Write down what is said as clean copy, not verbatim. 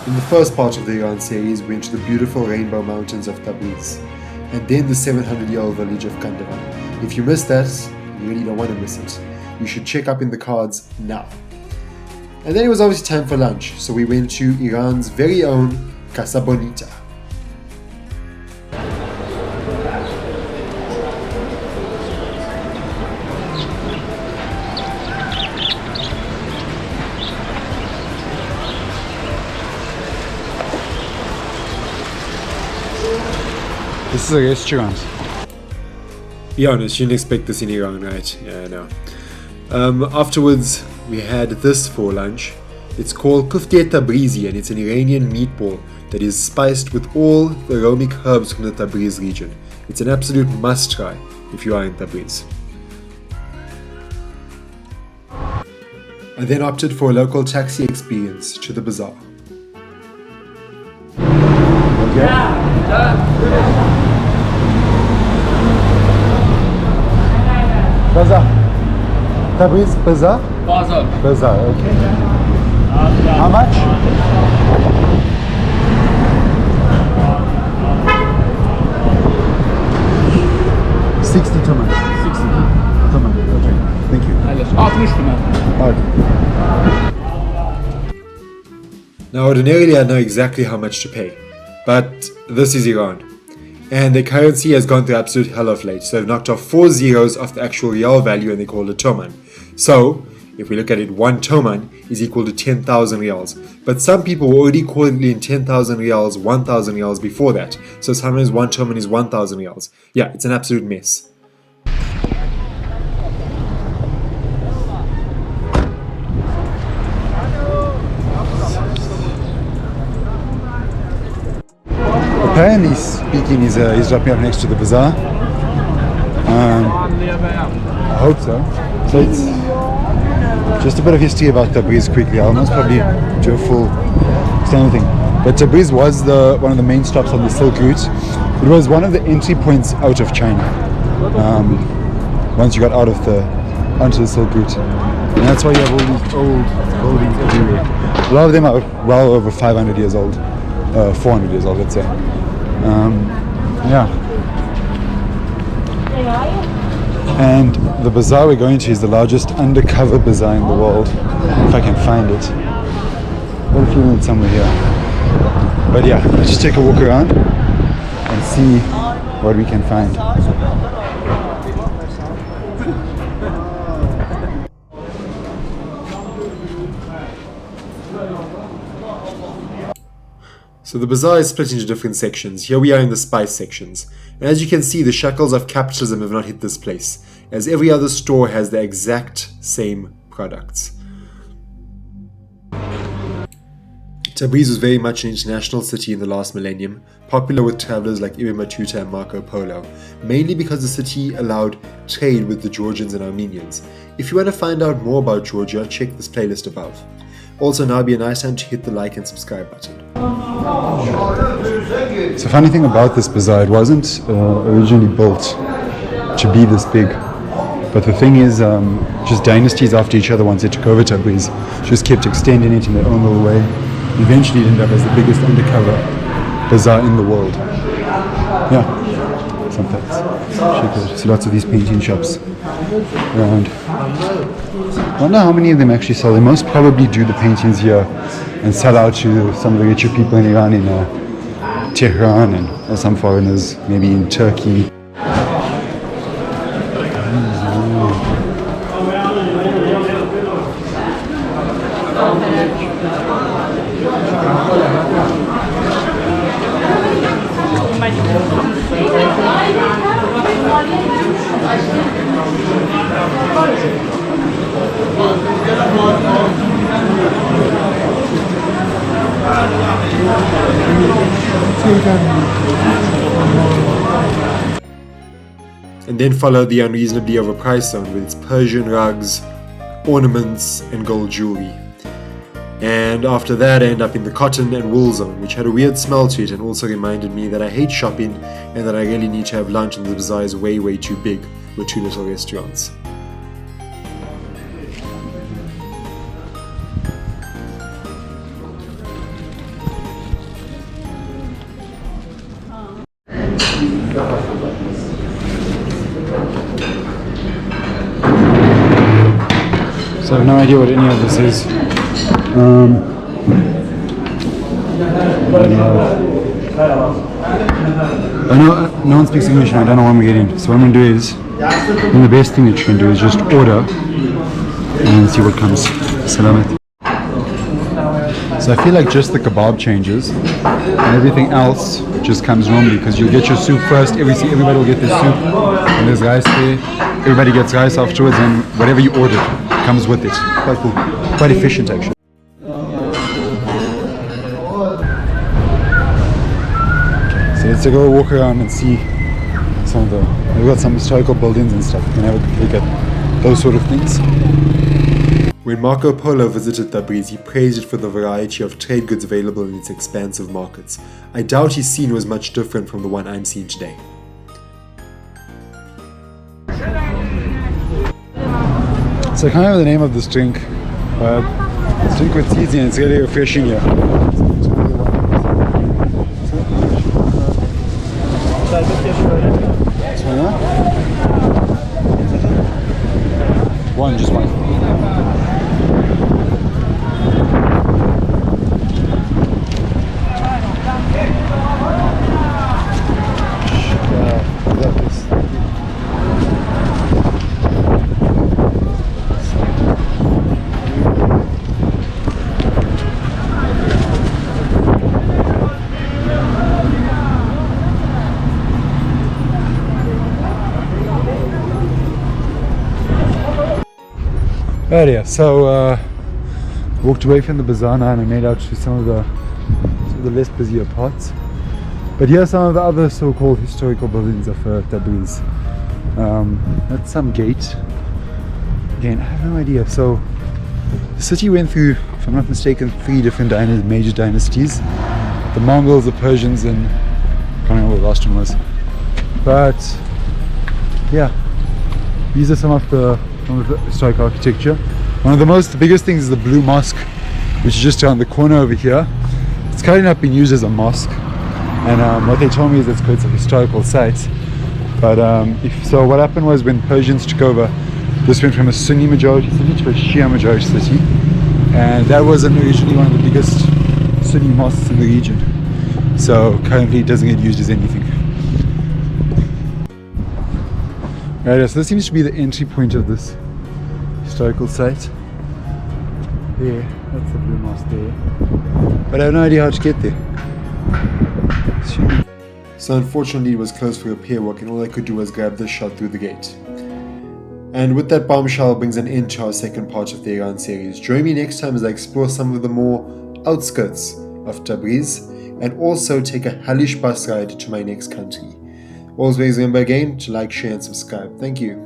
In the first part of the Iran series, we went to the beautiful rainbow mountains of Tabriz, and then the 700-year-old village of Kandahar. If you missed that, you really don't want to miss it. You should check up in the cards now. And then it was obviously time for lunch, so we went to Iran's very own CASA BONITA. This is a restaurant. Be honest, you didn't expect this in Iran, right? Yeah, I know. Afterwards, we had this for lunch. It's called Koofte Tabrizi, and it's an Iranian meatball that is spiced with all the aromatic herbs from the Tabriz region. It's an absolute must-try if you are in Tabriz. I then opted for a local taxi experience to the bazaar. BAZAAR. Tabriz BAZAAR? BAZAAR. BAZAAR, okay. How much? 60 toman. 60. Toman, okay. Thank you. 60 تومن. Okay. Now, ordinarily I know exactly how much to pay, but this is Iran. And the currency has gone through absolute hell of late, so they've knocked off 4 zeros off the actual real value and they call it toman. So, if we look at it, 1 toman is equal to 10,000 riyals. But some people were already calling in 10,000 riyals, 1,000 riyals before that. So sometimes 1 toman is 1,000 riyals. Yeah, it's an absolute mess. Apparently speaking, he's dropping up next to the bazaar. I hope so. So it's just a bit of history about Tabriz quickly. I'll almost probably do a full extended thing. But Tabriz was one of the main stops on the Silk Route. It was one of the entry points out of China. Once you got onto the Silk Route. And that's why you have all these old buildings everywhere. A lot of them are well over 500 years old. 400 years old, let's say. Yeah. And the bazaar we're going to is the largest undercover bazaar in the world, if I can find it. I've got a feeling it's somewhere here. But yeah, let's just take a walk around and see what we can find. So the bazaar is split into different sections. Here we are in the spice sections. And as you can see, the shackles of capitalism have not hit this place, as every other store has the exact same products. Tabriz was very much an international city in the last millennium, popular with travelers like Ibn Battuta and Marco Polo, mainly because the city allowed trade with the Georgians and Armenians. If you want to find out more about Georgia, check this playlist above. Also, now would be a nice time to hit the like and subscribe button. So funny thing about this bazaar, it wasn't originally built to be this big. But the thing is, just dynasties after each other, once they took over Tabriz, just kept extending it in their own little way. Eventually it ended up as the biggest undercover bazaar in the world. Yeah, sometimes. See lots of these painting shops around. I wonder how many of them actually sell. They most probably do the paintings here and sell out to some of the richer people in Iran, in Tehran, or some foreigners, maybe in Turkey. And then followed the unreasonably overpriced zone with its Persian rugs, ornaments, and gold jewelry. And after that I ended up in the cotton and wool zone, which had a weird smell to it and also reminded me that I hate shopping and that I really need to have lunch, and the bazaar is way too big with 2 little restaurants. So I have no idea what any of this is. I know no one speaks English and I don't know what I'm getting. So what I'm going to do is, the best thing that you can do is just order and see what comes. Salamat. So I feel like just the kebab changes and everything else just comes normally, because you'll get your soup first, everybody will get their soup and there's rice there, everybody gets rice afterwards, and whatever you ordered comes with it. Quite cool, quite efficient actually. So let's go walk around and see some of the, we've got some historical buildings and stuff, we can have a look at those sort of things. When Marco Polo visited Tabriz, he praised it for the variety of trade goods available in its expansive markets. I doubt his scene was much different from the one I'm seeing today. So I can't remember the name of this drink, but it's drink with tea and it's really refreshing here. One, just one. Right here, so walked away from the bazaar now and I made out to some of the less busier parts. But here are some of the other so-called historical buildings of Tabriz. That's some gate. Again, I have no idea. So the city went through, if I'm not mistaken, 3 different major dynasties. The Mongols, the Persians, and I can't remember what the last one was. But yeah, these are some of the historic architecture. One of the biggest things is the blue mosque, which is just around the corner over here. It's currently not being used as a mosque, and what they told me is it's a historical site. But so what happened was, when Persians took over, this went from a Sunni majority city to a Shia majority city, and that was originally one of the biggest Sunni mosques in the region. So currently it doesn't get used as anything. Right, so this seems to be the entry point of this historical site. There, that's the blue mosque there. But I have no idea how to get there. So unfortunately it was closed for repair work, and all I could do was grab this shot through the gate. And with that bombshell brings an end to our second part of the Iran series. Join me next time as I explore some of the more outskirts of Tabriz, and also take a hellish bus ride to my next country. Always remember again to like, share and subscribe. Thank you.